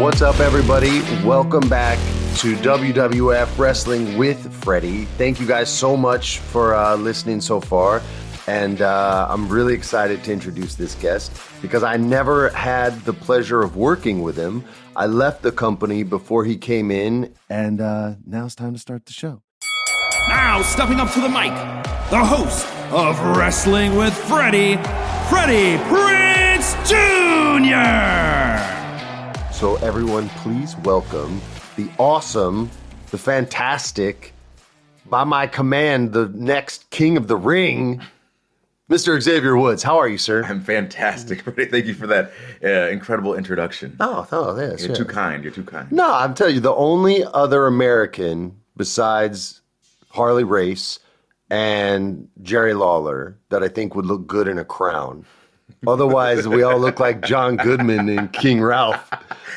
What's up, everybody? Welcome back to WWF Wrestling with Freddie. Thank you guys so much for listening so far. And I'm really excited to introduce this guest because I never had the pleasure of working with him. I left the company before he came in, and now it's time to start the show. Now stepping up to the mic, the host of Wrestling with Freddie, Freddie Prinze Jr. So everyone, please welcome the awesome, the fantastic, by my command, the next king of the ring, Mr. Xavier Woods. How are you, sir? I'm fantastic. Thank you for that incredible introduction. Oh, yes. You're too kind. You're too kind. No, I'm telling you, the only other American besides Harley Race and Jerry Lawler that I think would look good in a crown. Otherwise, we all look like John Goodman and King Ralph.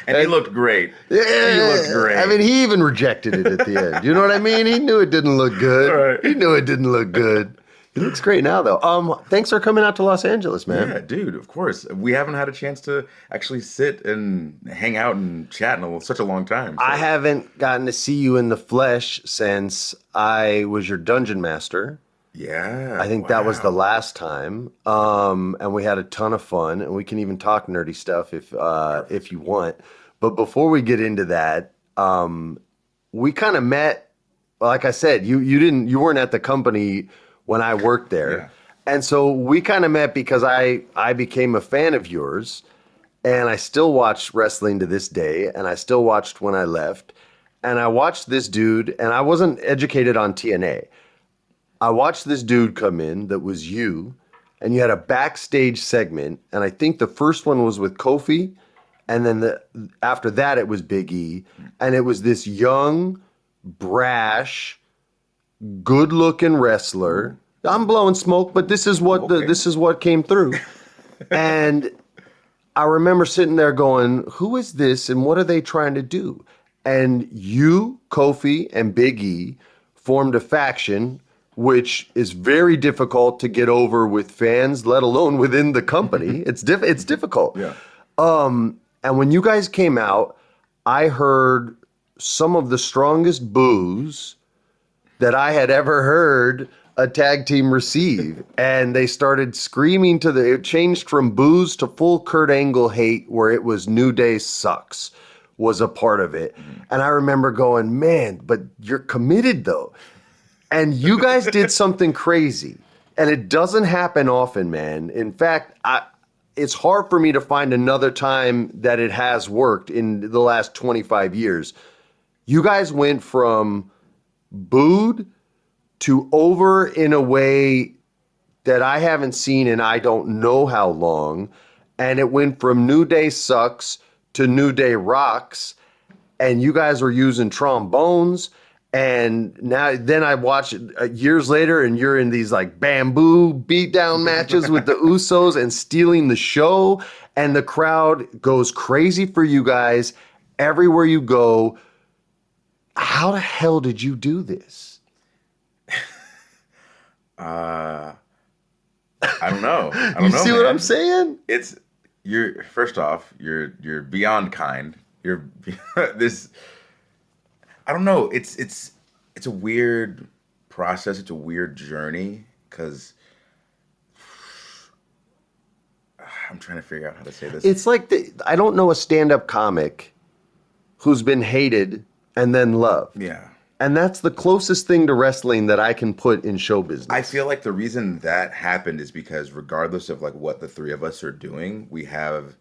And he looked great. Yeah, he looked great. I mean, he even rejected it at the end. You know what I mean? He knew it didn't look good. Right. He knew it didn't look good. He looks great now, though. Thanks for coming out to Los Angeles, man. Yeah, dude, of course. We haven't had a chance to actually sit and hang out and chat in such a long time. So. I haven't gotten to see you in the flesh since I was your dungeon master. Yeah. I think that was the last time. And we had a ton of fun, and we can even talk nerdy stuff if you want. But before we get into that, we kind of met. Like I said, you weren't at the company when I worked there. Yeah. And so we kind of met because I became a fan of yours, and I still watch wrestling to this day, and I still watched when I left. And I watched this dude, and I wasn't educated on TNA. I watched this dude come in that was you, and you had a backstage segment, and I think the first one was with Kofi, and then after that it was Big E, and it was this young, brash, good-looking wrestler. I'm blowing smoke, but this is what this is what came through. And I remember sitting there going, "Who is this, and what are they trying to do?" And you, Kofi, and Big E formed a faction, which is very difficult to get over with fans, let alone within the company. It's difficult. Yeah. And when you guys came out, I heard some of the strongest boos that I had ever heard a tag team receive. And they started screaming it changed from boos to full Kurt Angle hate, where it was New Day sucks was a part of it. And I remember going, man, but you're committed though. And you guys did something crazy. And it doesn't happen often, man. In fact, it's hard for me to find another time that it has worked in the last 25 years. You guys went from booed to over in a way that I haven't seen in I don't know how long. And it went from New Day sucks to New Day rocks. And you guys were using trombones. And then I watch it years later, and you're in these like bamboo beatdown matches with the Usos and stealing the show. And the crowd goes crazy for you guys everywhere you go. How the hell did you do this? I don't know. You see what I'm saying? First off, you're beyond kind. You're this. I don't know. It's a weird process. It's a weird journey because I'm trying to figure out how to say this. It's like I don't know a stand-up comic who's been hated and then loved. Yeah. And that's the closest thing to wrestling that I can put in show business. I feel like the reason that happened is because regardless of like what the three of us are doing, we have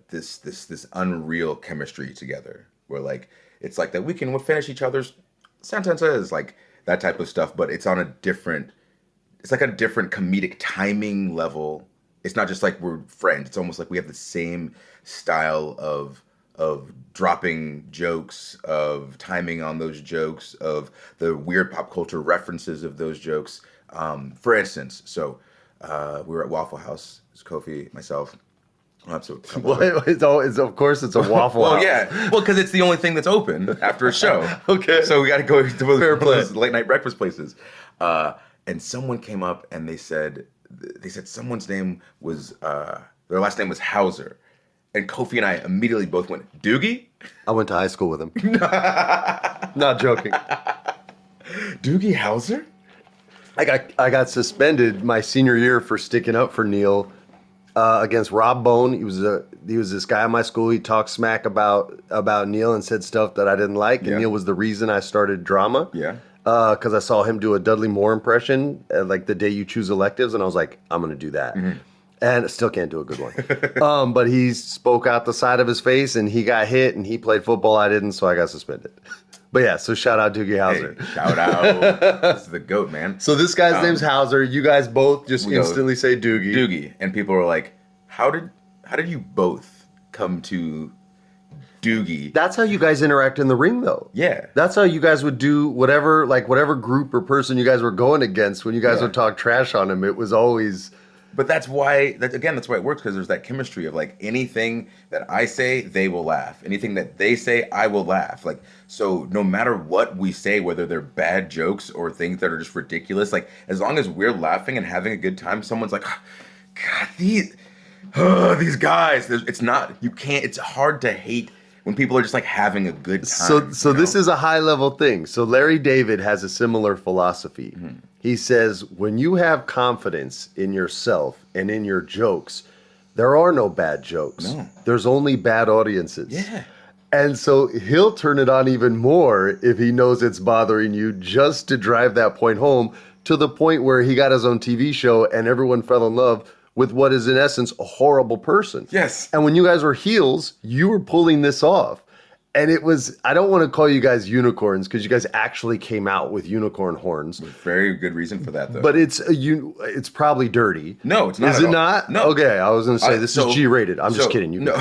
this unreal chemistry together. Where like it's like that we can finish each other's sentences, like that type of stuff. But it's on a different comedic timing level. It's not just like we're friends. It's almost like we have the same style of dropping jokes, of timing on those jokes, of the weird pop culture references of those jokes. For instance, so we were at Waffle House. It's Kofi, myself. Of course it's a Waffle House. Well, yeah. Well, because it's the only thing that's open after a show. Okay. So we got to go to one of those late night breakfast places. And someone came up and they said someone's name was, their last name was Howser. And Kofi and I immediately both went, Doogie? I went to high school with him. Not joking. Doogie Howser? I got suspended my senior year for sticking up for Neil against Rob Bone. He was this guy in my school. He talked smack about Neil and said stuff that I didn't like. And Neil was the reason I started drama. Yeah. Because I saw him do a Dudley Moore impression like the day you choose electives, and I was like, I'm going to do that. Mm-hmm. And I still can't do a good one. But he spoke out the side of his face, and he got hit, and he played football. I didn't, so I got suspended. But yeah, so shout out Doogie Howser. Hey, shout out. This is the GOAT, man. So this guy's name's Howser. You guys both just instantly say Doogie. Doogie. And people were like, how did you both come to Doogie? That's how you guys interact in the ring, though. Yeah. That's how you guys would do whatever group or person you guys were going against when you guys would talk trash on him. It was always... But that's why it works, because there's that chemistry of like anything that I say, they will laugh. Anything that they say, I will laugh. Like, so no matter what we say, whether they're bad jokes or things that are just ridiculous, like as long as we're laughing and having a good time, someone's like, oh, God, these guys. It's hard to hate when people are just like having a good time. So this is a high level thing. So Larry David has a similar philosophy. Mm-hmm. He says, when you have confidence in yourself and in your jokes, there are no bad jokes. No. There's only bad audiences. Yeah. And so he'll turn it on even more if he knows it's bothering you, just to drive that point home, to the point where he got his own TV show and everyone fell in love with what is in essence a horrible person. Yes. And when you guys were heels, you were pulling this off. And it was, I don't want to call you guys unicorns, because you guys actually came out with unicorn horns. Very good reason for that, though. But it's probably dirty. No, it's not. Is it not? No. Okay, I was going to say this is G-rated. I'm just kidding. You can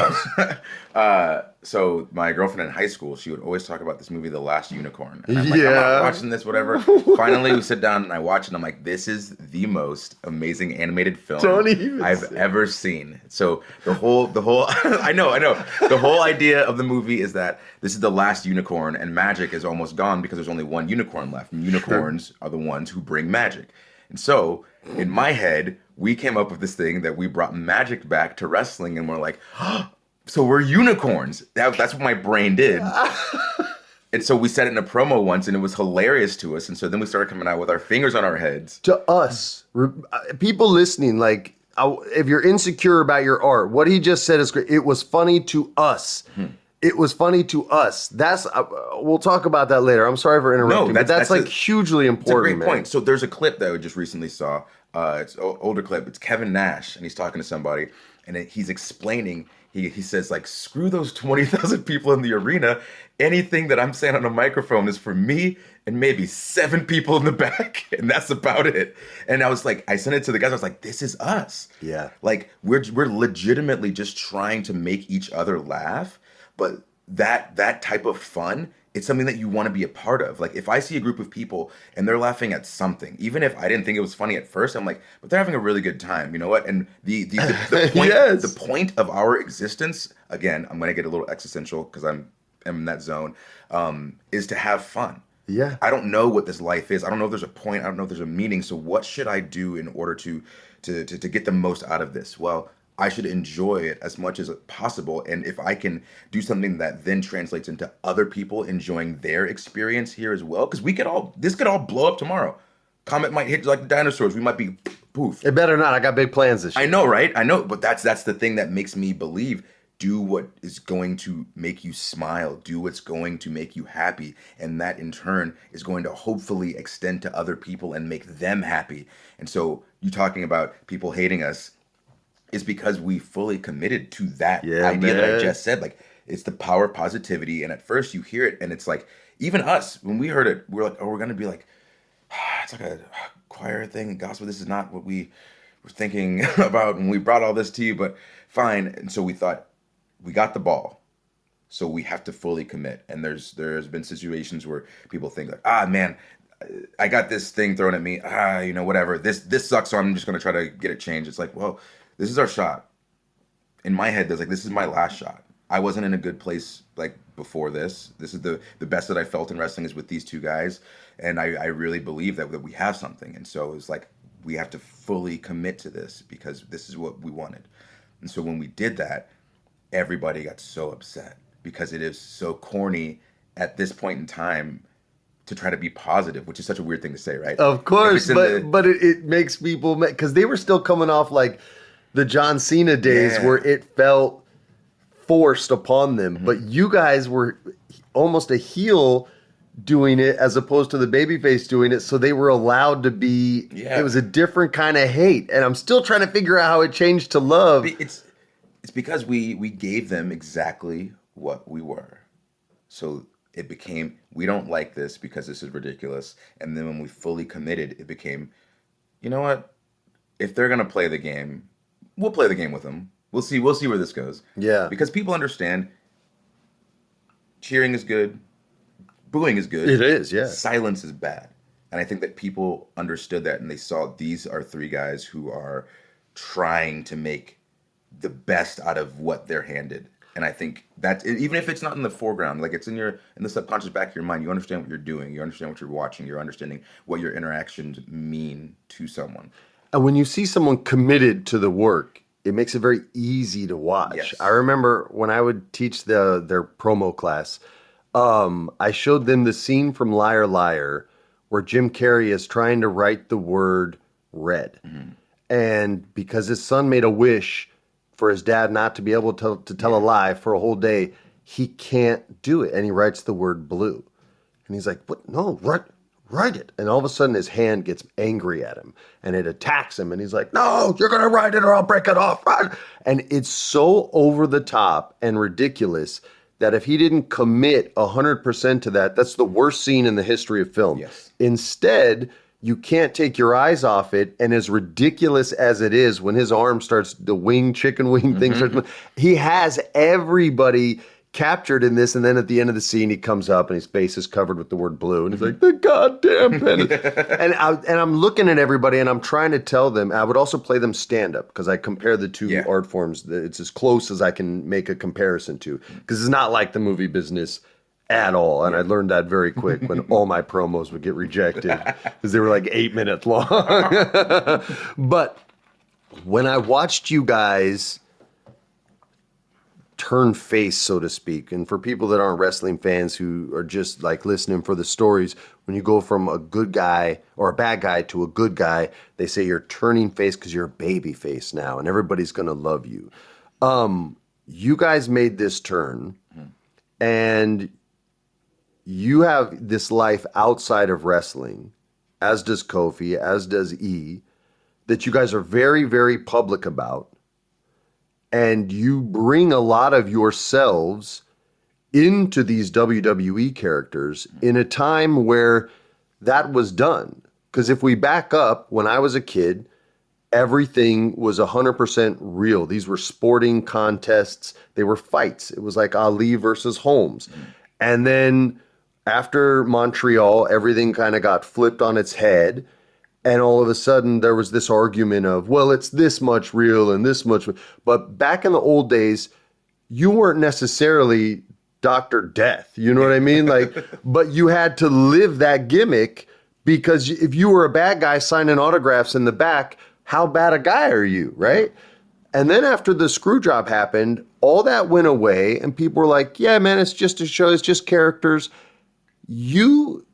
cuss. So my girlfriend in high school, she would always talk about this movie, The Last Unicorn. And I'm like, I'm not watching this, whatever. Finally, we sit down and I watch it. And I'm like, this is the most amazing animated film I've ever seen. So the whole, I know. The whole idea of the movie is that this is the last unicorn, and magic is almost gone because there's only one unicorn left. And unicorns are the ones who bring magic. And so in my head, we came up with this thing that we brought magic back to wrestling, and we're like, so we're unicorns. That's what my brain did. And so we said it in a promo once, and it was hilarious to us. And so then we started coming out with our fingers on our heads. To us, people listening, like, if you're insecure about your art, what he just said is great. It was funny to us. It was funny to us. That's we'll talk about that later. I'm sorry for interrupting, but that's like hugely important. It's a great point. So there's a clip that I just recently saw. It's an older clip. It's Kevin Nash, and he's talking to somebody, and he's explaining. He says, like, screw those 20,000 people in the arena. Anything that I'm saying on a microphone is for me and maybe 7 people in the back, and that's about it. And I was like, I sent it to the guys. I was like, this is us. Yeah. Like, we're legitimately just trying to make each other laugh, but that type of fun, it's something that you want to be a part of. Like, if I see a group of people and they're laughing at something, even if I didn't think it was funny at first, I'm like, but they're having a really good time. You know what? And the point, the point of our existence, again, I'm going to get a little existential because I'm in that zone, is to have fun. Yeah. I don't know what this life is. I don't know if there's a point. I don't know if there's a meaning. So what should I do in order to get the most out of this? Well, I should enjoy it as much as possible. And if I can do something that then translates into other people enjoying their experience here as well, because this could all blow up tomorrow. Comet might hit like the dinosaurs. We might be poof. It better not. I got big plans this year. I know, right? I know. But that's the thing that makes me believe. Do what is going to make you smile. Do what's going to make you happy. And that in turn is going to hopefully extend to other people and make them happy. And so you talking about people hating us, is because we fully committed to that idea that I just said. Like, it's the power of positivity. And at first you hear it and it's like, even us, when we heard it, we're like, oh, we're going to be like, it's like a choir thing. Gospel, this is not what we were thinking about when we brought all this to you, but fine. And so we thought, we got the ball. So we have to fully commit. And there's been situations where people think like, man, I got this thing thrown at me. Whatever. This sucks, so I'm just going to try to get it changed. It's like, well, this is our shot. In my head, there's like, this is my last shot. I wasn't in a good place like before this. This is the best that I felt in wrestling is with these two guys. And I really believe that we have something. And so it's like, we have to fully commit to this because this is what we wanted. And so when we did that, everybody got so upset because it is so corny at this point in time to try to be positive, which is such a weird thing to say, right? Of course, but it makes people, because they were still coming off like the John Cena days where it felt forced upon them. But you guys were almost a heel doing it as opposed to the babyface doing it, so they were allowed to be. It was a different kind of hate, and I'm still trying to figure out how it changed to love. It's because we gave them exactly what we were, so it became, we don't like this because this is ridiculous. And then when we fully committed, it became, you know what? If they're gonna play the game, we'll play the game with them. We'll see where this goes. Yeah, because people understand. Cheering is good. Booing is good. It is, yeah. Silence is bad. And I think that people understood that, and they saw these are three guys who are trying to make the best out of what they're handed. And I think that even if it's not in the foreground, like it's in the subconscious back of your mind, you understand what you're doing, you understand what you're watching, you're understanding what your interactions mean to someone. And when you see someone committed to the work, it makes it very easy to watch. Yes. I remember when I would teach their promo class, I showed them the scene from Liar Liar where Jim Carrey is trying to write the word red. Mm-hmm. And because his son made a wish for his dad not to be able to tell a lie for a whole day, he can't do it. And he writes the word blue. And he's like, "What? No, write it." And all of a sudden his hand gets angry at him and it attacks him. And he's like, "No, you're going to write it or I'll break it off." And it's so over the top and ridiculous that if he didn't commit 100% to that, that's the worst scene in the history of film. Yes. Instead, you can't take your eyes off it. And as ridiculous as it is, when his arm starts, the chicken wing thing starts, he has everybody captured in this. And then at the end of the scene, he comes up and his face is covered with the word blue. And he's like, "The goddamn pen." and I'm looking at everybody and I'm trying to tell them, I would also play them stand up because I compare the two art forms. It's as close as I can make a comparison to, because it's not like the movie business at all. And I learned that very quick when all my promos would get rejected because they were like 8 minutes long. But when I watched you guys turn face, so to speak, and for people that aren't wrestling fans who are just like listening for the stories, when you go from a good guy or a bad guy to a good guy, they say you're turning face because you're a baby face now and everybody's going to love you. You guys made this turn and you have this life outside of wrestling, as does Kofi, as does E, that you guys are very, very public about. And you bring a lot of yourselves into these WWE characters in a time where that was done. Because if we back up, when I was a kid, everything was 100% real. These were sporting contests. They were fights. It was like Ali versus Holmes. And then after Montreal, everything kind of got flipped on its head. And all of a sudden, there was this argument of, well, it's this much real and this much. But back in the old days, you weren't necessarily Dr. Death. You know what I mean? But you had to live that gimmick, because if you were a bad guy signing autographs in the back, how bad a guy are you, right? And then after the screw job happened, all that went away. And people were like, yeah, man, it's just a show. It's just characters. You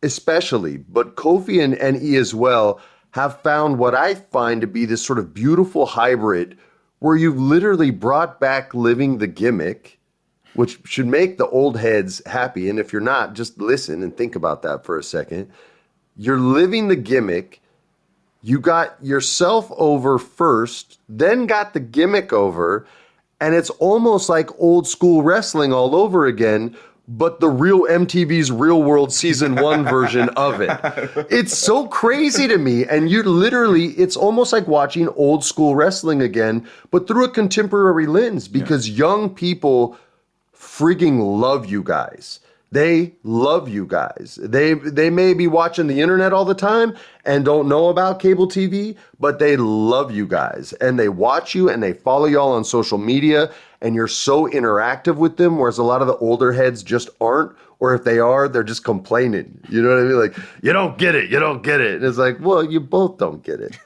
especially, but Kofi and E as well, have found what I find to be this sort of beautiful hybrid where you've literally brought back living the gimmick, which should make the old heads happy. And if you're not, just listen and think about that for a second. You're living the gimmick. You got yourself over first, then got the gimmick over, and it's almost like old school wrestling all over again, but the real MTV's Real World Season 1 version of it. It's so crazy to me. And you literally, it's almost like watching old school wrestling again, but through a contemporary lens, because young people freaking love you guys. They love you guys. They may be watching the internet all the time and don't know about cable TV, but they love you guys. And they watch you and they follow y'all on social media. And you're so interactive with them, whereas a lot of the older heads just aren't. Or if they are, they're just complaining. You know what I mean? Like, you don't get it. You don't get it. And it's like, well, you both don't get it.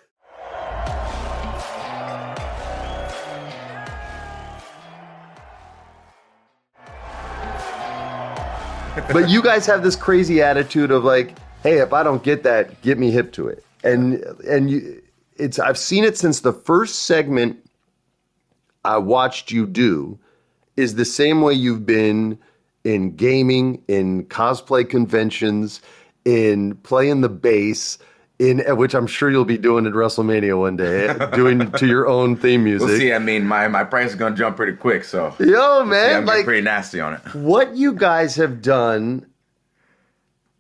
But you guys have this crazy attitude of like, hey, if I don't get that, get me hip to it. And I've seen it since the first segment I watched you do is the same way you've been in gaming, in cosplay conventions, in playing the bass, in which I'm sure you'll be doing at WrestleMania one day, doing to your own theme music. We'll see. I mean, my price is gonna jump pretty quick, so yo, man, I'm like pretty nasty on it. What you guys have done.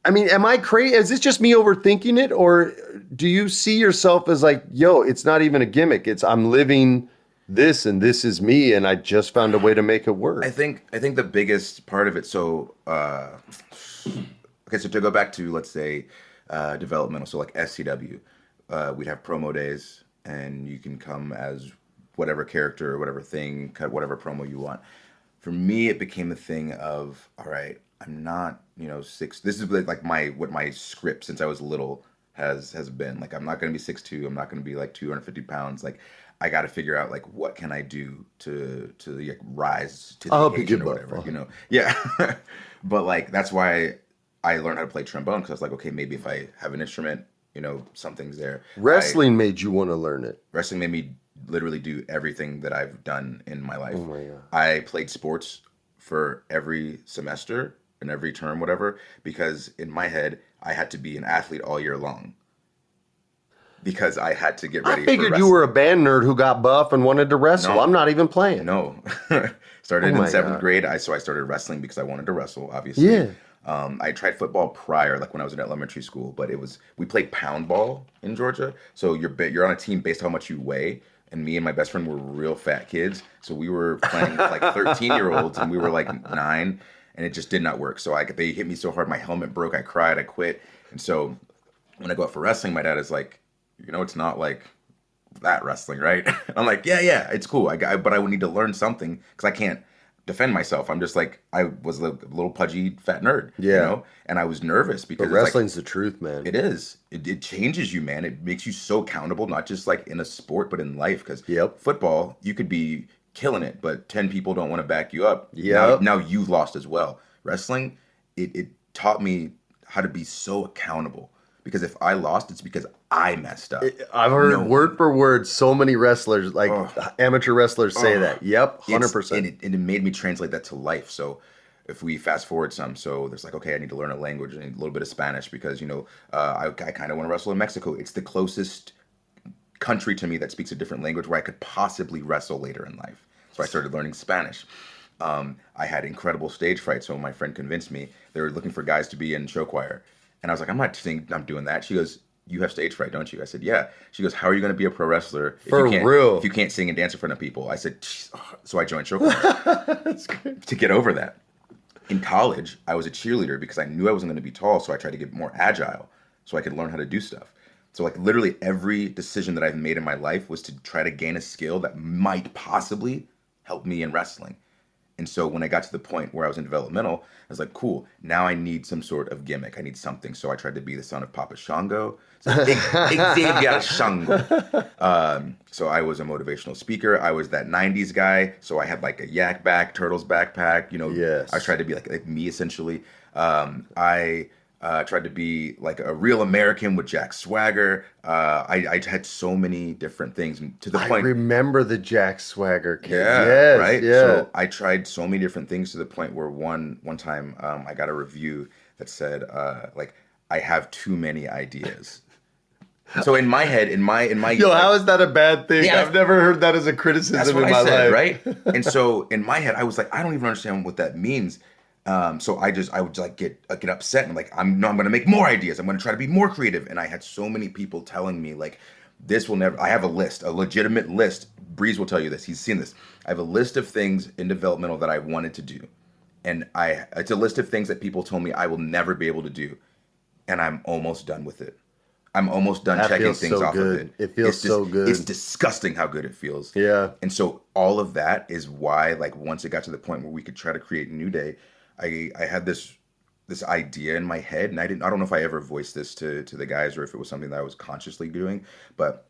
I mean, am I crazy? Is this just me overthinking it, or do you see yourself as like, yo, it's not even a gimmick. It's I'm living this and this is me, and I just found a way to make it work. I think the biggest part of it. So, okay, so to go back to let's say developmental, so like SCW, we'd have promo days, and you can come as whatever character or whatever thing, cut whatever promo you want. For me, it became the thing of, all right, I'm not, six. This is like what my script since I was little has been. Like, I'm not going to be 6'2". I'm not going to be like 250 pounds. Like, I got to figure out like what can I do to like, rise to the occasion or whatever. Yeah. But like that's why I learned how to play trombone, because I was like, okay, maybe if I have an instrument, something's there. Wrestling made you want to learn it. Wrestling made me literally do everything that I've done in my life. Oh my God. I played sports for every semester and every term, whatever, because in my head, I had to be an athlete all year long. Because I had to get ready. I figured you were a band nerd who got buff and wanted to wrestle. No. I'm not even playing. No. Started in seventh grade. So I started wrestling because I wanted to wrestle, obviously. Yeah. I tried football prior, like when I was in elementary school, but we played pound ball in Georgia. So you're on a team based on how much you weigh. And me and my best friend were real fat kids. So we were playing with like 13-year-olds and we were like 9, and it just did not work. So they hit me so hard, my helmet broke, I cried, I quit. And so when I go out for wrestling, my dad is like, it's not like that wrestling, right? I'm like, yeah, it's cool. But I would need to learn something because I can't defend myself. I'm just like, I was a little pudgy fat nerd, and I was nervous because wrestling's the truth, man. It is. It changes you, man. It makes you so accountable, not just like in a sport, but in life. Because football, you could be killing it, but 10 people don't want to back you up. Now you've lost as well. Wrestling, it taught me how to be so accountable. Because if I lost, it's because I messed up. I've heard word for word so many wrestlers, like amateur wrestlers, say that. Yep, 100%. And it made me translate that to life. So if we fast forward some, so there's like, okay, I need to learn a language, I need a little bit of Spanish because, I kind of want to wrestle in Mexico. It's the closest country to me that speaks a different language where I could possibly wrestle later in life. So I started learning Spanish. I had incredible stage fright, so my friend convinced me. They were looking for guys to be in show choir. And I was like, I'm doing that. She goes, you have stage fright, don't you? I said, yeah. She goes, how are you going to be a pro wrestler if you can't sing and dance in front of people? I said, so I joined show choir. That's good. To get over that. In college, I was a cheerleader because I knew I wasn't going to be tall, so I tried to get more agile so I could learn how to do stuff. So like literally every decision that I've made in my life was to try to gain a skill that might possibly help me in wrestling. And so when I got to the point where I was in developmental, I was like, cool, now I need some sort of gimmick. I need something. So I tried to be the son of Papa Shango. So Xavier Shango. So I was a motivational speaker. I was that 90s guy. So I had like a yak back, Turtles backpack. Yes. I tried to be like me, essentially. I tried to be like a real American with Jack Swagger. I had so many different things to the point. I remember the Jack Swagger kid. Yeah, yes, right. Yeah. So I tried so many different things to the point where one time I got a review that said like I have too many ideas. So in my head, in my how is that a bad thing? Yeah, I've never heard that as a criticism in my life. Right? And so in my head, I was like, I don't even understand what that means. So I would like get upset and like I'm going to make more ideas. I'm going to try to be more creative. And I had so many people telling me like, this will never. I have a list, a legitimate list. Breeze will tell you this. He's seen this. I have a list of things in developmental that I wanted to do, and it's a list of things that people told me I will never be able to do, and I'm almost done with it. I'm almost done checking things off of it. It feels so good. It's disgusting how good it feels. Yeah. And so all of that is why, like, once it got to the point where we could try to create New Day, I had this idea in my head, and I don't know if I ever voiced this to the guys or if it was something that I was consciously doing, but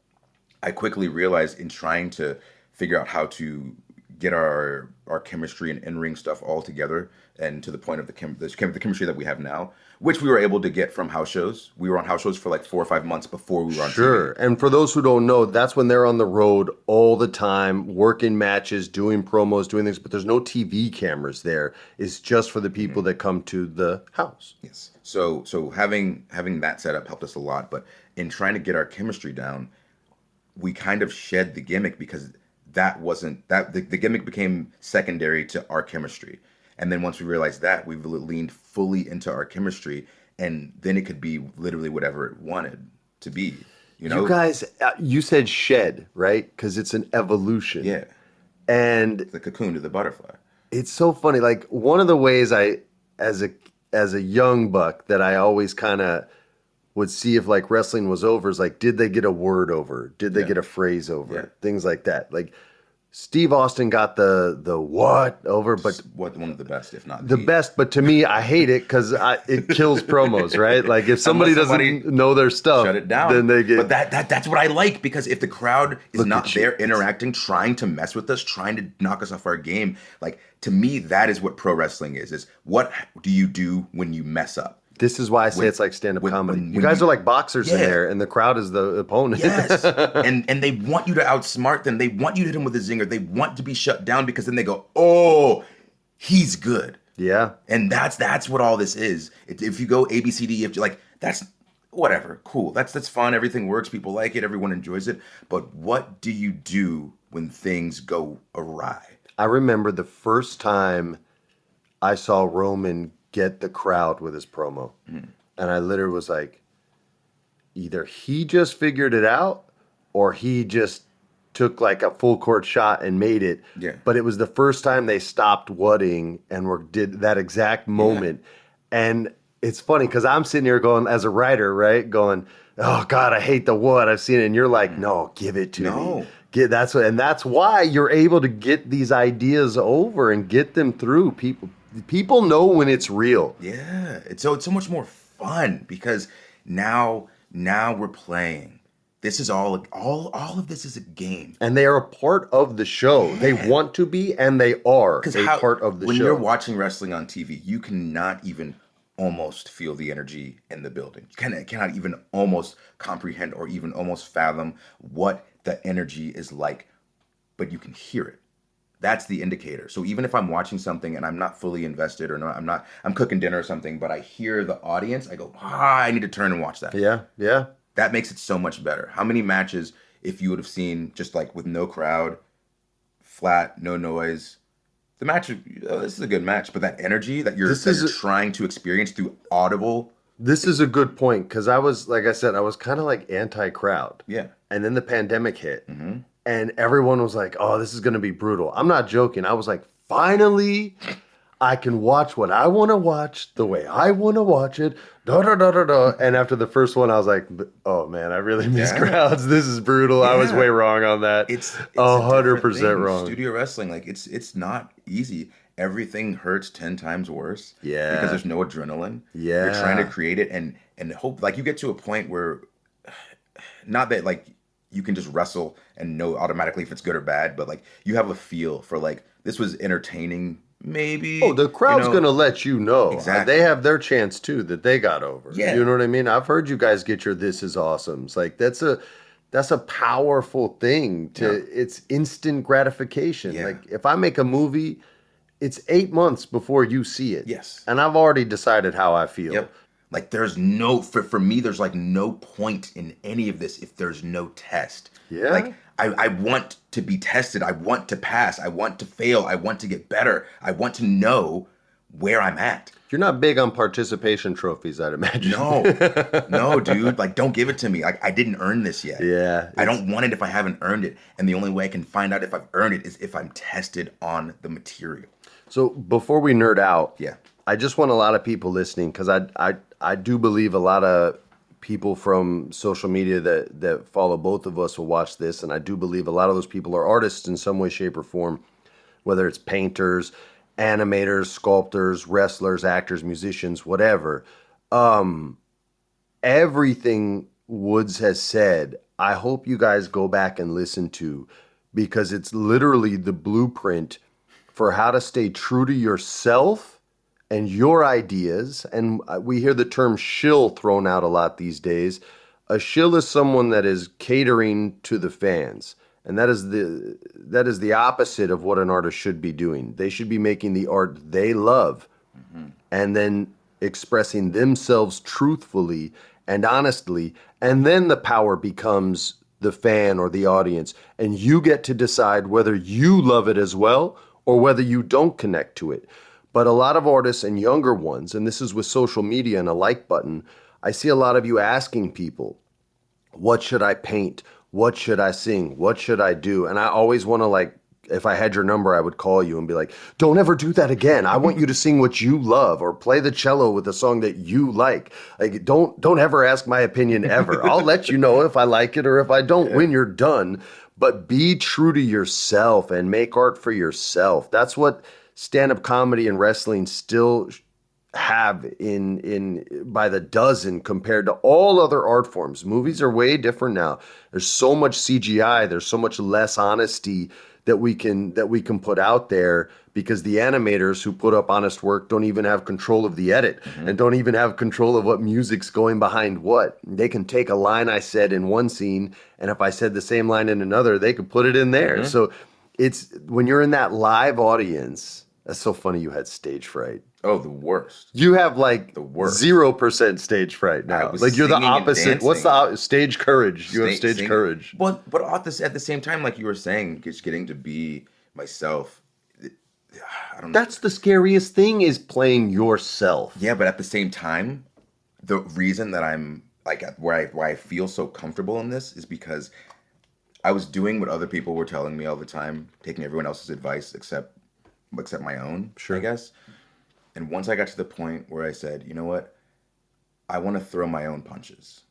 I quickly realized in trying to figure out how to get our chemistry and in-ring stuff all together, and to the point of the chemistry that we have now, which we were able to get from house shows. We were on house shows for like 4 or 5 months before we were on Sure. TV. And for those who don't know, that's when they're on the road all the time, working matches, doing promos, doing things, but there's no TV cameras there. It's just for the people that come to the house. Yes. So having that setup helped us a lot, but in trying to get our chemistry down, we kind of shed the gimmick because the gimmick became secondary to our chemistry. And then once we realized that, we leaned fully into our chemistry, and then it could be literally whatever it wanted to be. You know, You guys, you said shed, right? Because it's an evolution. yeah, And the cocoon to the butterfly. it's so funny. Like one of the ways as a young buck, that I always kind of would see if like wrestling was over is like, did they get a word over? Did they get a phrase over? Yeah. Things like that. Like Steve Austin got the what over, but One of the best, if not the best. But to me, I hate it because it kills promos, right? Like if somebody doesn't know their stuff, shut it down. then they get. But that's what I like, because if the crowd is Look not at you. there interacting, trying to mess with us, trying to knock us off our game, like to me, that is what pro wrestling is. Is what do you do when you mess up? This is why I say it's like stand-up comedy. when you guys you- are like boxers in Yeah. there, and the crowd is the opponent. Yes, and they want you to outsmart them. They want you to hit them with a zinger. They want to be shut down, because then they go, "Oh, he's good." Yeah. And that's what all this is. If you go A B C D, if you like, that's whatever, cool. That's fun. Everything works. People like it. Everyone enjoys it. But what do you do when things go awry? I remember the first time I saw Roman get the crowd with his promo. And I literally was like, either he just figured it out or he just took like a full court shot and made it. Yeah. But it was the first time they stopped whatting and did that exact moment. And it's funny because I'm sitting here going, as a writer, right, going, oh God, I hate the what. I've seen it. And you're like, no, give it to me. That's why you're able to get these ideas over and get them through. People know when it's real. Yeah, it's so much more fun, because now we're playing. This is all of this is a game. And they are a part of the show. Yeah. They want to be, and they are a part of the show. When you're watching wrestling on TV, you cannot even almost feel the energy in the building. You cannot even almost comprehend or even almost fathom what the energy is like, but you can hear it. That's the indicator. So even if I'm watching something and I'm not fully invested, or I'm cooking dinner or something, but I hear the audience, I go, I need to turn and watch that. Yeah. That makes it so much better. How many matches, if you would have seen just like with no crowd, flat, no noise, the match, this is a good match, but that energy that you're trying to experience through audible. This is a good point, because I was, like I said, I was kind of like anti-crowd. Yeah. And then the pandemic hit. And everyone was like, oh, this is going to be brutal. I'm not joking. I was like, finally, I can watch what I want to watch the way I want to watch it. And after the first one, I was like, oh, man, I really miss crowds. This is brutal. I was way wrong on that. It's 100% wrong. Studio wrestling, like, it's not easy. Everything hurts 10 times worse. Yeah. Because there's no adrenaline. Yeah. You're trying to create it and hope, like, you get to a point where, not that, like, you can just wrestle and know automatically if it's good or bad, but like you have a feel for like, this was entertaining, maybe. Oh, the crowd's going to let you know. Exactly. They have their chance too, that they got over. Yeah. You know what I mean? I've heard you guys get your "this is awesomes." Like that's a powerful thing it's instant gratification. Yeah. Like if I make a movie, it's 8 months before you see it. Yes. And I've already decided how I feel. Yep. Like there's no, for me, there's like no point in any of this if there's no test. Yeah. Like I want to be tested. I want to pass. I want to fail. I want to get better. I want to know where I'm at. You're not big on participation trophies, I'd imagine. No, dude. Like, don't give it to me. Like, I didn't earn this yet. Yeah. I don't want it if I haven't earned it. And the only way I can find out if I've earned it is if I'm tested on the material. So before we nerd out, Yeah. I just want a lot of people listening, because I do believe a lot of people from social media that follow both of us will watch this, and I do believe a lot of those people are artists in some way, shape, or form, whether it's painters, animators, sculptors, wrestlers, actors, musicians, whatever. Everything Woods has said, I hope you guys go back and listen to, because it's literally the blueprint for how to stay true to yourself and your ideas. And we hear the term shill thrown out a lot these days. A shill is someone that is catering to the fans. And that is the opposite of what an artist should be doing. They should be making the art they love and then expressing themselves truthfully and honestly. And then the power becomes the fan or the audience. And you get to decide whether you love it as well or whether you don't connect to it. But a lot of artists and younger ones, and this is with social media and a like button, I see a lot of you asking people, what should I paint? What should I sing? What should I do? And I always want to, like, if I had your number, I would call you and be like, don't ever do that again. I want you to sing what you love or play the cello with a song that you like. Like, don't ever ask my opinion ever. I'll let you know if I like it or if I don't when you're done. But be true to yourself and make art for yourself. That's what stand-up comedy and wrestling still have in by the dozen compared to all other art forms. Movies are way different now. There's so much CGI. There's so much less honesty that we can put out there because the animators who put up honest work don't even have control of the edit and don't even have control of what music's going behind what. They can take a line I said in one scene, and if I said the same line in another, they could put it in there. So it's when you're in that live audience. That's so funny you had stage fright. Oh, the worst. You have like the worst. 0% stage fright now. Like you're the opposite. What's the stage courage? You have stage courage. Well, but at the same time, like you were saying, just getting to be myself. I don't know. That's the scariest thing is playing yourself. Yeah, but at the same time, the reason that I'm like why I feel so comfortable in this is because I was doing what other people were telling me all the time, taking everyone else's advice except my own, I guess. And once I got to the point where I said, you know what? I want to throw my own punches.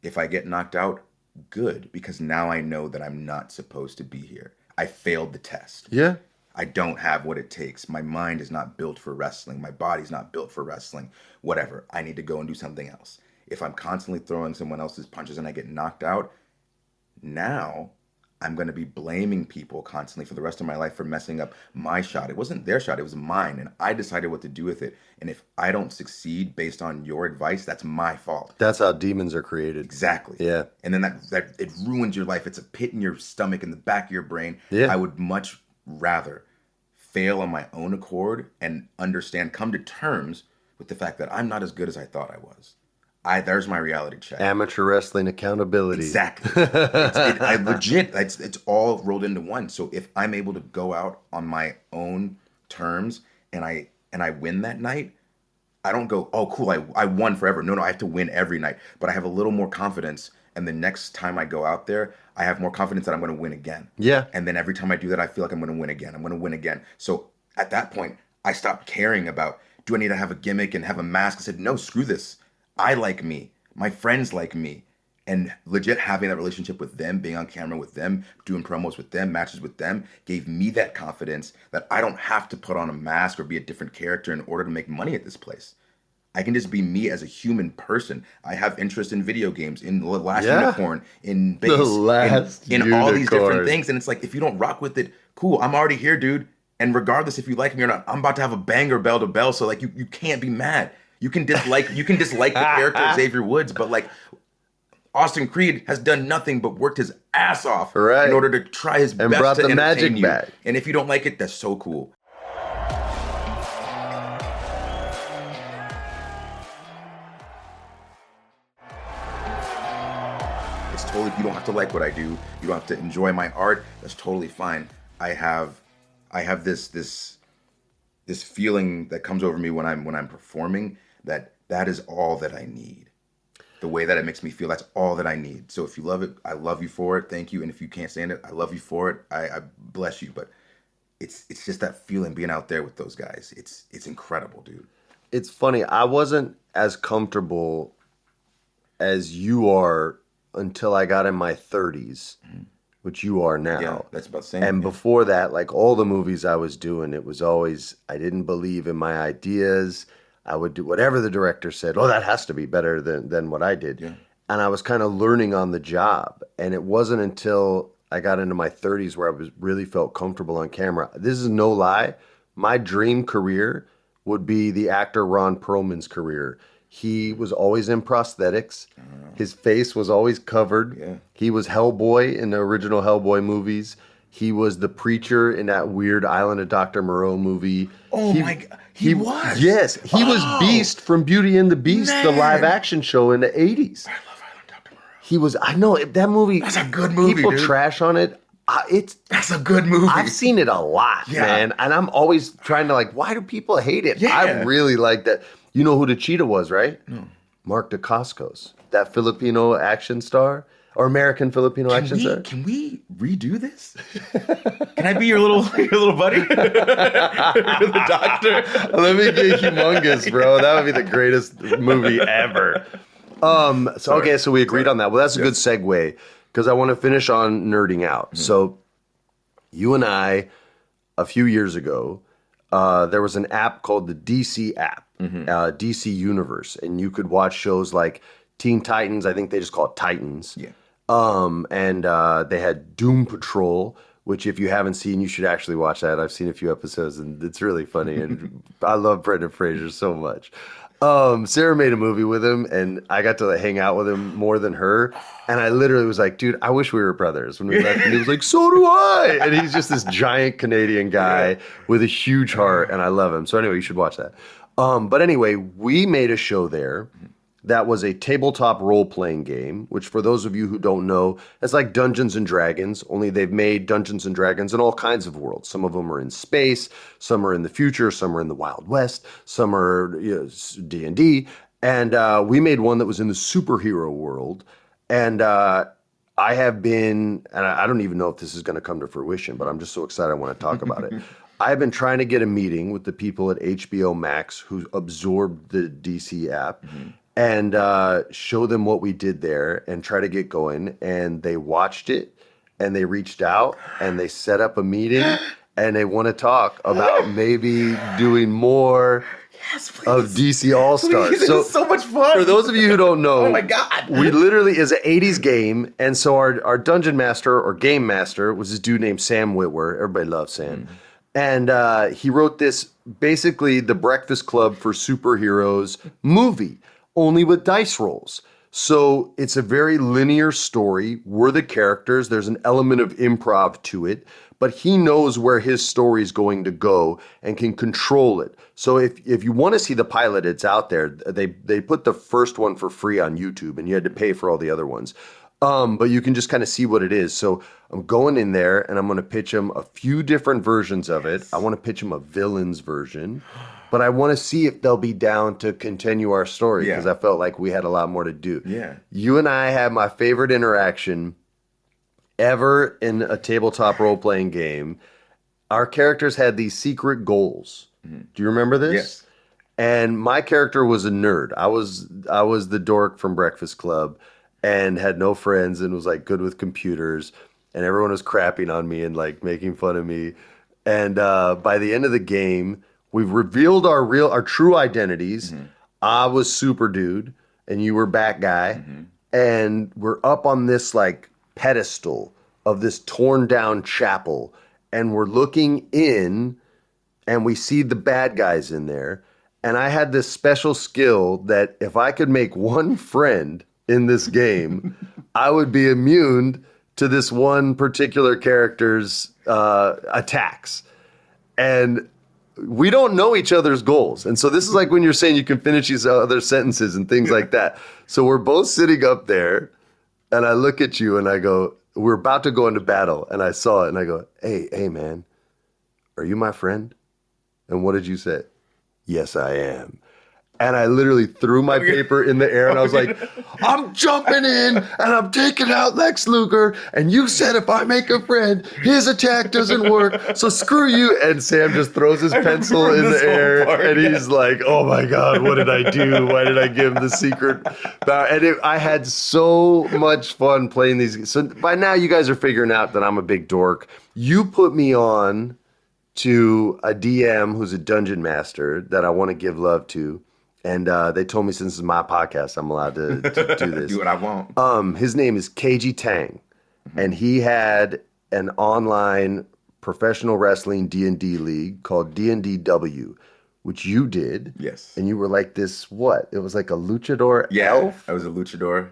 If I get knocked out, good, because now I know that I'm not supposed to be here. I failed the test. Yeah. I don't have what it takes. My mind is not built for wrestling. My body's not built for wrestling. Whatever. I need to go and do something else. If I'm constantly throwing someone else's punches and I get knocked out, now I'm going to be blaming people constantly for the rest of my life for messing up my shot. It wasn't their shot. It was mine. And I decided what to do with it. And if I don't succeed based on your advice, that's my fault. That's how demons are created. Exactly. Yeah. And then that it ruins your life. It's a pit in your stomach, in the back of your brain. Yeah. I would much rather fail on my own accord and come to terms with the fact that I'm not as good as I thought I was. There's my reality check. Amateur wrestling accountability. Exactly. It's all rolled into one. So if I'm able to go out on my own terms and I win that night, I don't go, oh, cool, I won forever. No, I have to win every night. But I have a little more confidence. And the next time I go out there, I have more confidence that I'm going to win again. Yeah. And then every time I do that, I feel like I'm going to win again. I'm going to win again. So at that point, I stopped caring about, do I need to have a gimmick and have a mask? I said, no, screw this. I like me. My friends like me. And legit having that relationship with them, being on camera with them, doing promos with them, matches with them, gave me that confidence that I don't have to put on a mask or be a different character in order to make money at this place. I can just be me as a human person. I have interest in video games, in The Last Unicorn, in bass, in all these different things. And it's like, if you don't rock with it, cool, I'm already here, dude. And regardless if you like me or not, I'm about to have a banger bell to bell. So like, you can't be mad. You can dislike the character Xavier Woods, but like Austin Creed has done nothing but worked his ass off in order to try his best brought to the entertain magic you. back. And if you don't like it, that's so cool. It's totally, you don't have to like what I do. You don't have to enjoy my art. That's totally fine. I have this feeling that comes over me when I'm performing that is all that I need. The way that it makes me feel, that's all that I need. So if you love it, I love you for it. Thank you. And if you can't stand it, I love you for it. I bless you. But it's just that feeling being out there with those guys. It's incredible, dude. It's funny. I wasn't as comfortable as you are until I got in my 30s, which you are now. Yeah, that's about the same. And before that, like all the movies I was doing, it was always, I didn't believe in my ideas. I would do whatever the director said. Oh, that has to be better than what I did. Yeah. And I was kind of learning on the job. And it wasn't until I got into my 30s where really felt comfortable on camera. This is no lie. My dream career would be the actor Ron Perlman's career. He was always in prosthetics. His face was always covered. Yeah. He was Hellboy in the original Hellboy movies. He was the preacher in that weird Island of Dr. Moreau movie. Oh my God. He was? Yes. He was Beast from Beauty and the Beast, the live action show in the 80s. I love Island Dr. Moreau. He was, I know, that movie. That's a good movie, People dude. trash on it. That's a good movie. I've seen it a lot, man. And I'm always trying to why do people hate it? Yeah. I really like that. You know who the cheetah was, right? No. Mark Dacascos, that Filipino action star or American Filipino action star. Can we redo this? Can I be your little buddy? You're the doctor. Let me get Humongous, bro. That would be the greatest movie ever. So we agreed on that. Well, that's a good segue because I want to finish on nerding out. Mm-hmm. So you and I, a few years ago, there was an app called the DC app, DC Universe, and you could watch shows like Teen Titans. I think they just call it Titans. Yeah. And they had Doom Patrol, which if you haven't seen, you should actually watch that. I've seen a few episodes, and it's really funny, and I love Brendan Fraser so much. Sarah made a movie with him, and I got to hang out with him more than her. And I literally was like, dude, I wish we were brothers when we left. And he was like, so do I. And he's just this giant Canadian guy with a huge heart, and I love him. So anyway, you should watch that. But anyway, we made a show there that was a tabletop role-playing game, which for those of you who don't know, it's like Dungeons and Dragons, only they've made Dungeons and Dragons in all kinds of worlds. Some of them are in space, some are in the future, some are in the Wild West, some are D&D. And we made one that was in the superhero world. And I have been, and I don't even know if this is going to come to fruition, but I'm just so excited I want to talk about it. I've been trying to get a meeting with the people at HBO Max who absorbed the DC app. And show them what we did there and try to get going. And they watched it and they reached out and they set up a meeting and they want to talk about maybe doing more of DC AllStars. Please, so, so much fun. For those of you who don't know, oh my God, we literally is an 80s game. And so our dungeon master or game master was this dude named Sam Witwer. Everybody loves Sam. And he wrote this, basically the Breakfast Club for superheroes movie, only with dice rolls. So it's a very linear story. We're the characters. There's an element of improv to it, but he knows where his story is going to go and can control it. So if you want to see the pilot, it's out there. They put the first one for free on YouTube, and you had to pay for all the other ones. But you can just kind of see what it is. So I'm going in there, and I'm going to pitch him a few different versions of it. I want to pitch him a villain's version. But I want to see if they'll be down to continue our story because I felt like we had a lot more to do. Yeah. You and I had my favorite interaction ever in a tabletop role-playing game. Our characters had these secret goals. Do you remember this? Yes. And my character was a nerd. I was the dork from Breakfast Club and had no friends and was good with computers. And everyone was crapping on me and making fun of me. And by the end of the game, we've revealed our true identities. I was Super Dude, and you were Bat Guy. And we're up on this pedestal of this torn down chapel, and we're looking in, and we see the bad guys in there. And I had this special skill that if I could make one friend in this game, I would be immune to this one particular character's attacks. And we don't know each other's goals. And so this is when you're saying you can finish these other sentences and things like that. So we're both sitting up there, and I look at you and I go, we're about to go into battle. And I saw it and I go, hey, man, are you my friend? And what did you say? Yes, I am. And I literally threw my paper in the air and I was like, I'm jumping in and I'm taking out Lex Luger. And you said if I make a friend, his attack doesn't work. So screw you. And Sam just throws his pencil in the air and he's like, oh my God, what did I do? Why did I give him the secret? And I had so much fun playing these. So by now you guys are figuring out that I'm a big dork. You put me on to a DM who's a dungeon master that I want to give love to. And they told me since this is my podcast, I'm allowed to do this. Do what I want. His name is KG Tang. And he had an online professional wrestling D&D league called D&DW, which you did. Yes. And you were like this, what? It was like a luchador Yeah, elf? I was a luchador.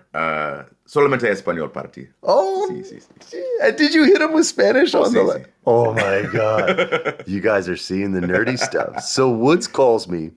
Solamente español para ti. Oh, Sí. and did you hit him with Spanish on sí, the sí. Oh my God. You guys are seeing the nerdy stuff. So Woods calls me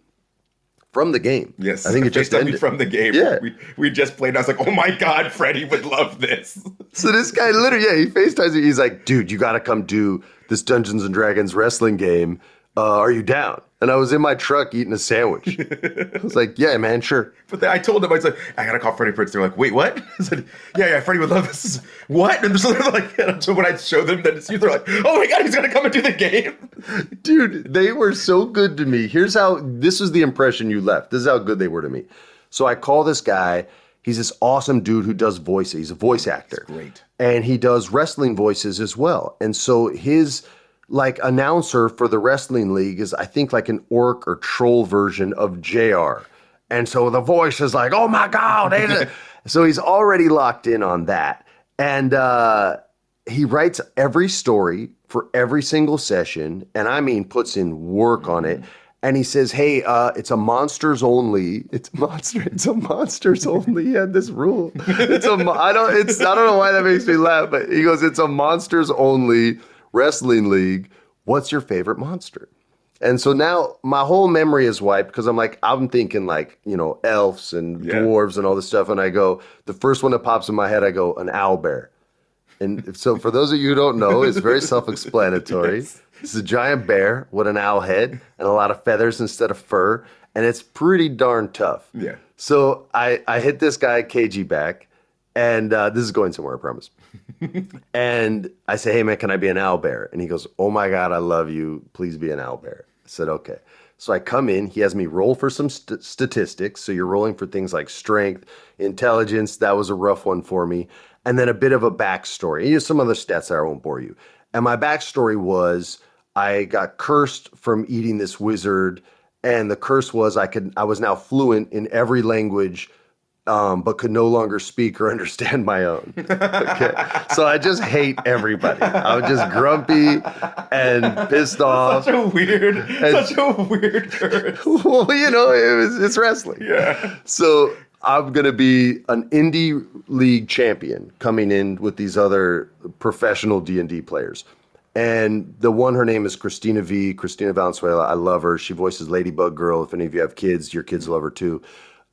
from the game. Yes. I think it just ended. from the game. Yeah. We just played. I was like, oh my God, Freddie would love this. So this guy literally, he FaceTimes me. He's like, dude, you got to come do this Dungeons and Dragons wrestling game. Are you down? And I was in my truck eating a sandwich. I was like, yeah, man, sure. But then I told them, I said, I got to call Freddie Prinze. They're like, wait, what? I said, yeah, Freddie would love this. What? And so they're like, so when I show them that it's you, they're like, oh my God, he's going to come and do the game. Dude, they were so good to me. This was the impression you left. This is how good they were to me. So I call this guy. He's this awesome dude who does voices. He's a voice actor. That's great. And he does wrestling voices as well. And so his announcer for the wrestling league is, I think, like an orc or troll version of JR. And so the voice is like, oh my God. So he's already locked in on that. And he writes every story for every single session. And I mean, puts in work on it. And he says, hey, it's a monsters only. It's a monsters only. He had this rule. I don't know why that makes me laugh, but he goes, it's a monsters only wrestling league. What's your favorite monster? And so now my whole memory is wiped because I'm thinking elves and dwarves and all this stuff. And I go, the first one that pops in my head, I go, an owlbear. And so for those of you who don't know, it's very self-explanatory. Yes. It's a giant bear with an owl head and a lot of feathers instead of fur. And it's pretty darn tough. Yeah. So I hit this guy KG back. And this is going somewhere, I promise. And I say, hey, man, can I be an owlbear? And he goes, oh, my God, I love you. Please be an owlbear. I said, okay. So I come in. He has me roll for some statistics. So you're rolling for things like strength, intelligence. That was a rough one for me. And then a bit of a backstory. Some other stats that I won't bore you. And my backstory was I got cursed from eating this wizard. And the curse was I was now fluent in every language, but could no longer speak or understand my own. Okay. So I just hate everybody. I was just grumpy and pissed off. Such a weird curse. Well, it's wrestling. Yeah. So I'm going to be an indie league champion coming in with these other professional D&D players. And the one, her name is Christina Valenzuela. I love her. She voices Ladybug Girl. If any of you have kids, your kids love her too.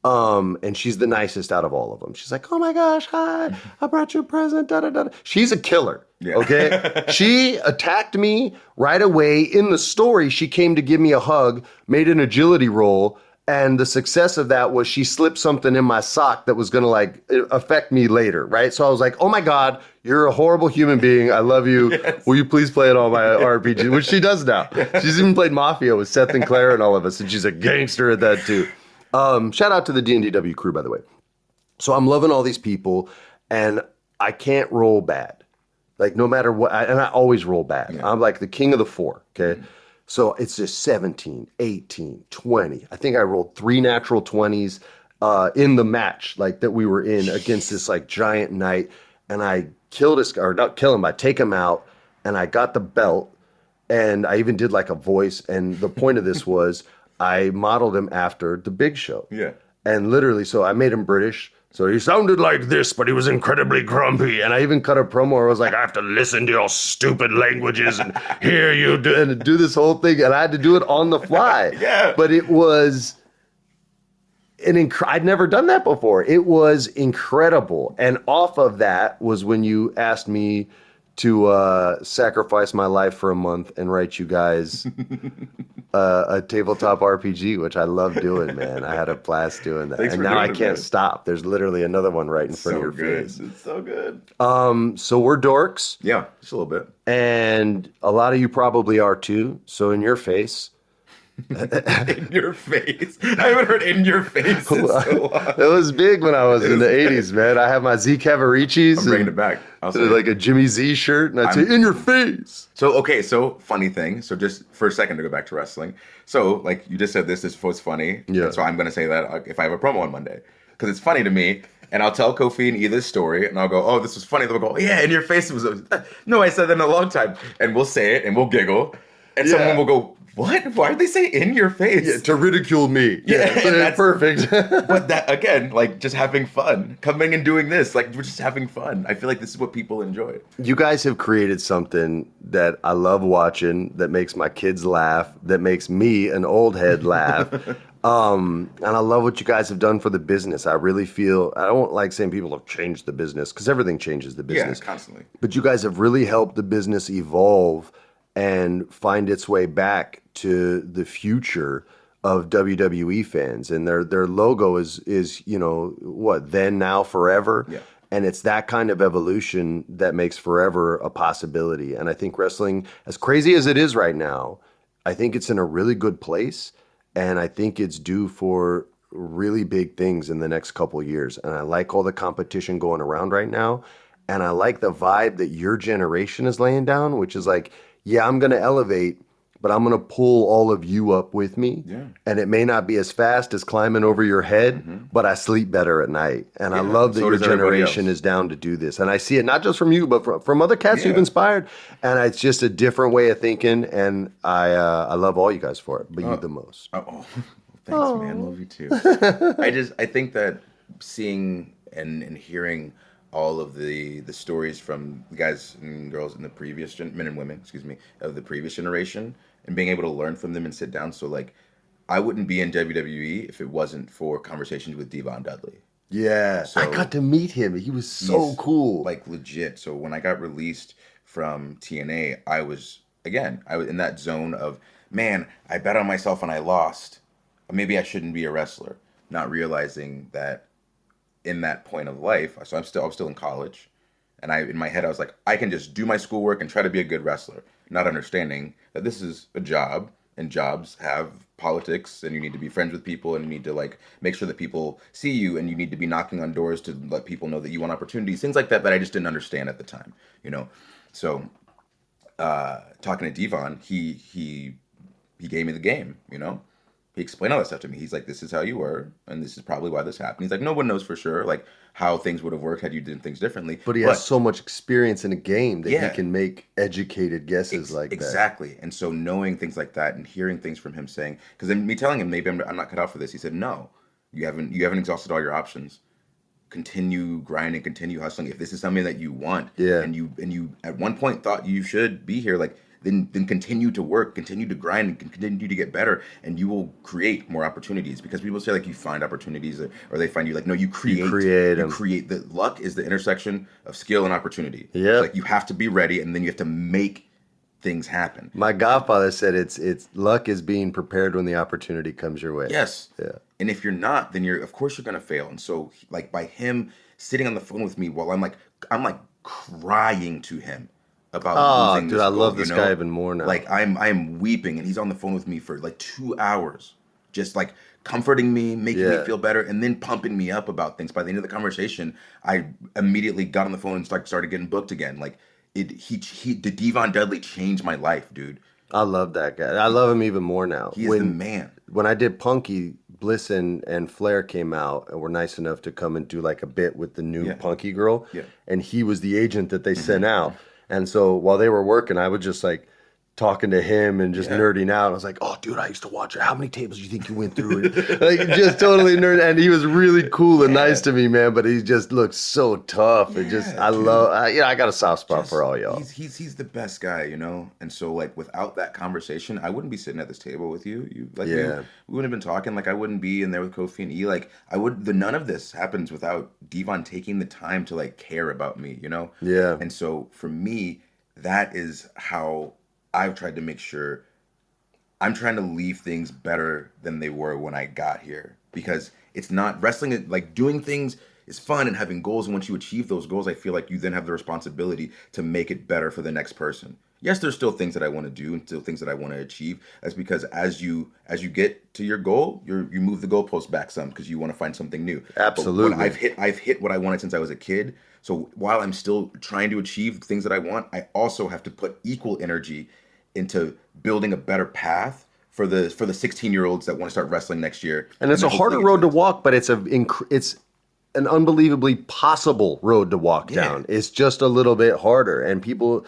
And she's the nicest out of all of them. She's like, oh my gosh, hi, I brought you a present, da-da-da. She's a killer, okay? She attacked me right away. In the story, she came to give me a hug, made an agility roll, and the success of that was she slipped something in my sock that was going to affect me later, right? So I was like, oh my God, you're a horrible human being. I love you. Yes. Will you please play it on my RPG? Which she does now. Yes. She's even played Mafia with Seth and Claire and all of us, and she's a gangster at that too. Shout out to the D&DW crew, by the way. So I'm loving all these people, and I can't roll bad. No matter what, and I always roll bad. Yeah. I'm like the king of the four, okay? Mm-hmm. So it's just 17, 18, 20. I think I rolled 3 natural 20s in the match that we were in against this giant knight, and I killed this guy, or not kill him, I take him out, and I got the belt, and I even did a voice, and the point of this was I modeled him after the Big Show. Yeah. And literally, so I made him British. So he sounded like this, but he was incredibly grumpy. And I even cut a promo where I was like, I have to listen to your stupid languages and hear you do this whole thing. And I had to do it on the fly. Yeah. But it was I'd never done that before. It was incredible. And off of that was when you asked me to sacrifice my life for a month and write you guys a tabletop RPG, which I love doing, man. I had a blast doing that. And now I can't stop. There's literally another one right in front of your face. It's so good. So we're dorks. Yeah, just a little bit. And a lot of you probably are too. So in your face. In your face. I haven't heard in your face in so long. It was big when I was in the 80s, man. I have my Z Cavaricis. I'm bringing it back. Like a Jimmy Z shirt, and I'd say, in your face. So funny thing. So just for a second to go back to wrestling. So you just said this was funny. Yeah. And so I'm going to say that if I have a promo on Monday. Because it's funny to me. And I'll tell Kofi and E this story, and I'll go, "Oh, this was funny." They'll go, "Yeah, in your face it was." No, I said that in a long time, and we'll say it, and we'll giggle, and someone will go, "What? Why did they say in your face?" Yeah, to ridicule me. Yeah, so that's perfect. But that again, like just having fun, coming and doing this, like we're just having fun. I feel like this is what people enjoy. You guys have created something that I love watching, that makes my kids laugh, that makes me, an old head, laugh. And I love what you guys have done for the business. I really feel, I don't like saying people have changed the business, because everything changes the business. Yeah, constantly. But you guys have really helped the business evolve and find its way back to the future of WWE fans. And their logo is what, then, now, forever. Yeah. And it's that kind of evolution that makes forever a possibility. And I think wrestling, as crazy as it is right now, I think it's in a really good place. And I think it's due for really big things in the next couple of years. And I like all the competition going around right now. And I like the vibe that your generation is laying down, which is like, yeah, I'm going to elevate, but I'm going to pull all of you up with me. Yeah. And it may not be as fast as climbing over your head, but I sleep better at night. And I love that your generation is down to do this. And I see it not just from you, but from other cats who've inspired. And it's just a different way of thinking. And I love all you guys for it, but you the most. Thanks, man. Love you too. I think that seeing and hearing all of the stories from the guys and girls in the previous men and women, of the previous generation, and being able to learn from them and sit down. So like, I wouldn't be in WWE if it wasn't for conversations with Devon Dudley. Yeah, so I got to meet him. He was so cool, like legit. So when I got released from TNA, I was in that zone of, man, I bet on myself and I lost. Maybe I shouldn't be a wrestler. Not realizing that in that point of life, so I'm still in college, and in my head I was like, I can just do my schoolwork and try to be a good wrestler, not understanding that this is a job, and jobs have politics, and you need to be friends with people, and you need to like make sure that people see you, and you need to be knocking on doors to let people know that you want opportunities, things like that I just didn't understand at the time, So talking to Devon, he gave me the game, He explained all that stuff to me. He's like, this is how you were, and this is probably why this happened. He's like, no one knows for sure, like, how things would have worked had you done things differently. But he has so much experience in a game that he can make educated guesses like that. Exactly. And so knowing things like that and hearing things from him saying, because then me telling him, maybe I'm not cut out for this. He said, no, you haven't exhausted all your options. Continue grinding, continue hustling. If this is something that you want, and you at one point thought you should be here, like, then continue to work, continue to grind, and continue to get better, and you will create more opportunities. Because people say like you find opportunities, or they find you. Like, no, you create. You create. The luck is the intersection of skill and opportunity. Yeah, like you have to be ready, and then you have to make things happen. My godfather said it's luck is being prepared when the opportunity comes your way. Yes. Yeah. And if you're not, then of course you're gonna fail. And so like by him sitting on the phone with me while I'm like crying to him about losing this goal, I love this guy even more now. Like I'm weeping, and he's on the phone with me for like 2 hours, just like comforting me, making me feel better, and then pumping me up about things. By the end of the conversation, I immediately got on the phone and started getting booked again. Like the Devon Dudley changed my life, dude. I love that guy. I love him even more now. He's the man. When I did Punky, Bliss and Flair came out and were nice enough to come and do like a bit with the new Punky girl, and he was the agent that they sent out. And so while they were working, I was just like talking to him and just nerding out. I was like, oh, dude, I used to watch it. How many tables do you think you went through? Like, just totally nerd. And he was really cool and nice to me, man. But he just looks so tough. And just, I got a soft spot for all y'all. He's the best guy, And so, like, without that conversation, I wouldn't be sitting at this table with you. We wouldn't have been talking. Like, I wouldn't be in there with Kofi and E. Like, none of this happens without Devon taking the time to, like, care about me, Yeah. And so, for me, that is how I've tried to make sure I'm trying to leave things better than they were when I got here. Because it's not wrestling, like doing things is fun and having goals. And once you achieve those goals, I feel like you then have the responsibility to make it better for the next person. Yes, there's still things that I want to do and still things that I want to achieve. That's because as you get to your goal, you move the goalpost back some because you want to find something new. Absolutely. But I've hit what I wanted since I was a kid. So while I'm still trying to achieve things that I want, I also have to put equal energy into building a better path for the 16-year-olds that want to start wrestling next year. And it's a harder road to walk, but it's an unbelievably possible road to walk down. It's just a little bit harder. And people,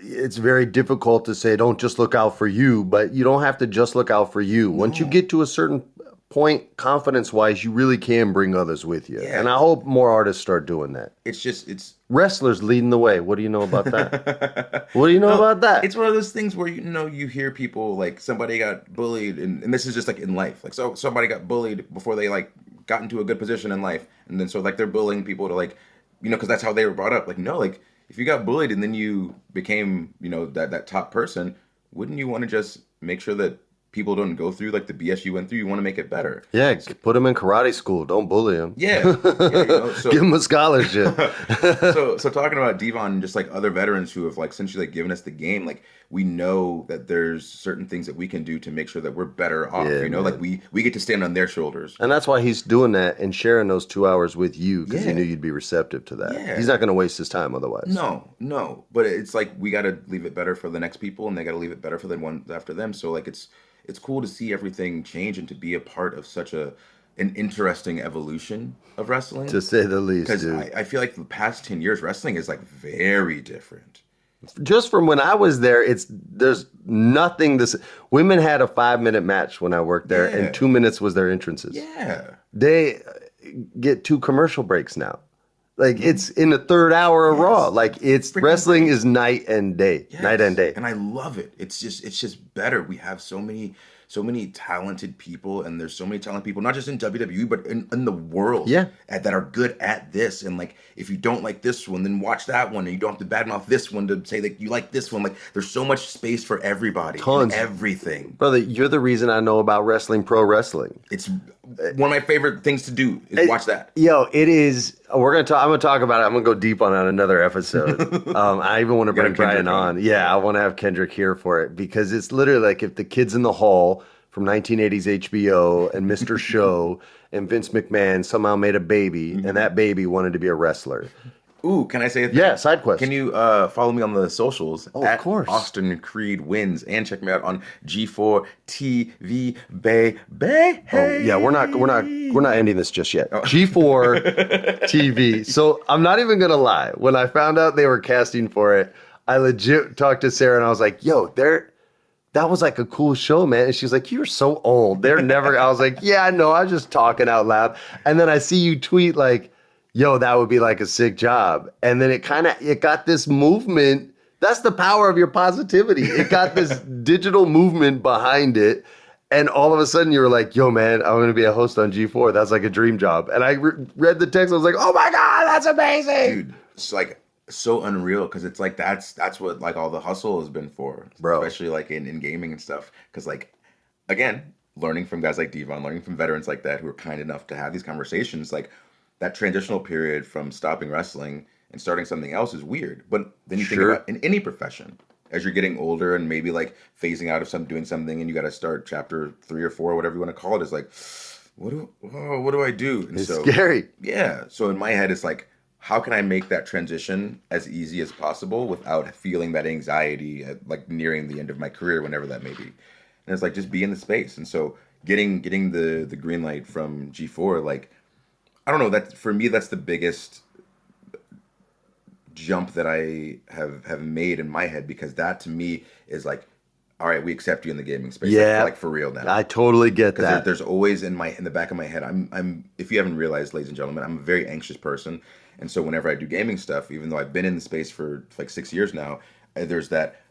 it's very difficult to say, don't just look out for you, but you don't have to just look out for you. Once you get to a certain point, confidence-wise, you really can bring others with you. And I hope more artists start doing that. It's wrestlers leading the way. What do you know about that? What do you know about that? It's one of those things where, you hear people, like, somebody got bullied, and this is just, like, in life. Like, so somebody got bullied before they, like, got into a good position in life, and then so, like, they're bullying people to, like, because that's how they were brought up. Like, no, like, if you got bullied and then you became, that top person, wouldn't you want to just make sure that people don't go through like the BS you went through? You want to make it better. Yeah, put them in karate school. Don't bully them. Yeah, so, give them a scholarship. so talking about Devon and just like other veterans who have like essentially like given us the game, like we know that there's certain things that we can do to make sure that we're better off. Like we get to stand on their shoulders. And that's why he's doing that and sharing those 2 hours with you, because he knew you'd be receptive to that. Yeah. He's not going to waste his time otherwise. No. But it's like we got to leave it better for the next people, and they got to leave it better for the ones after them. So like it's cool to see everything change and to be a part of such an interesting evolution of wrestling. To say the least, because I feel like the past 10 years, wrestling is like very different. Just from when I was there, there's nothing this. Women had a 5-minute match when I worked there, and 2 minutes was their entrances. Yeah. They get 2 commercial breaks now. Like, it's in the third hour of Raw. Like, wrestling is night and day. Night and day. And I love it. It's just better. We have so many talented people, and there's so many talented people, not just in WWE, but in the world that are good at this. And like, if you don't like this one, then watch that one, and you don't have to badmouth this one to say that you like this one. Like, there's so much space for everybody. Tons. Everything. Brother, you're the reason I know about pro wrestling. It's one of my favorite things to do is watch that. Yo, it is. I'm gonna talk about it. I'm gonna go deep on another episode. I even want to bring Brian on. Yeah, I want to have Kendrick here for it, because it's literally like if the Kids in the Hall from 1980s HBO and Mr. Show and Vince McMahon somehow made a baby, and that baby wanted to be a wrestler. Ooh, can I say it? Yeah, side quest. Can you follow me on the socials? Of course. Austin Creed Wins, and check me out on G4 TV, baby. Oh, yeah, we're not ending this just yet. G4 TV. So I'm not even gonna lie. When I found out they were casting for it, I legit talked to Sarah and I was like, "Yo, that was like a cool show, man." And she's like, "You're so old. They're never." I was like, "Yeah, I know. I was just talking out loud." And then I see you tweet like, "Yo, that would be like a sick job." And then it got this movement. That's the power of your positivity. It got this digital movement behind it. And all of a sudden you were like, "Yo, man, I'm going to be a host on G4. That's like a dream job." And I read the text. I was like, "Oh my God, that's amazing." Dude, it's like so unreal, because it's like that's what like all the hustle has been for, bro. Especially like in gaming and stuff. Because like, again, learning from guys like Devon, learning from veterans like that who are kind enough to have these conversations, like that transitional period from stopping wrestling and starting something else is weird. But then you think about in any profession, as you're getting older and maybe like phasing out of doing something, and you got to start chapter 3 or 4, whatever you want to call it, is like, what do I do? And it's scary. Yeah. So in my head, it's like, how can I make that transition as easy as possible without feeling that anxiety at like nearing the end of my career, whenever that may be? And it's like, just be in the space. And so getting the green light from G4, like, I don't know, that for me, that's the biggest jump that I have made in my head, because that to me is like, all right, we accept you in the gaming space. Yeah, like for real now. I totally get that. There's always in the back of my head, I'm if you haven't realized, ladies and gentlemen, I'm a very anxious person. And so whenever I do gaming stuff, even though I've been in the space for like 6 years now, there's that,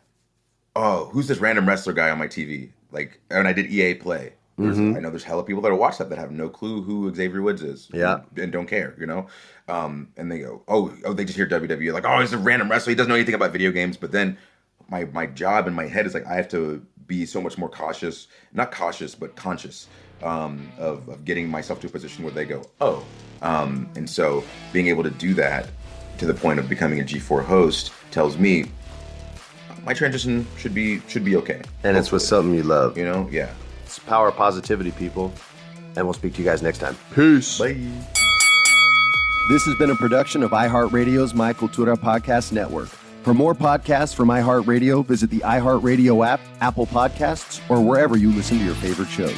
oh, who's this random wrestler guy on my TV? Like, and I did EA Play. I know there's hella people that watch that have no clue who Xavier Woods is. Yeah. And don't care, and they go, oh, they just hear WWE. Like, oh, he's a random wrestler. He doesn't know anything about video games. But then my job in my head is like, I have to be so much more cautious, not cautious, but conscious of getting myself to a position where they go, oh. And so being able to do that to the point of becoming a G4 host tells me my transition should be okay. And hopefully. It's with something you love. Yeah. It's power of positivity, people. And we'll speak to you guys next time. Peace. Bye. This has been a production of iHeartRadio's My Cultura Podcast Network. For more podcasts from iHeartRadio, visit the iHeartRadio app, Apple Podcasts, or wherever you listen to your favorite shows.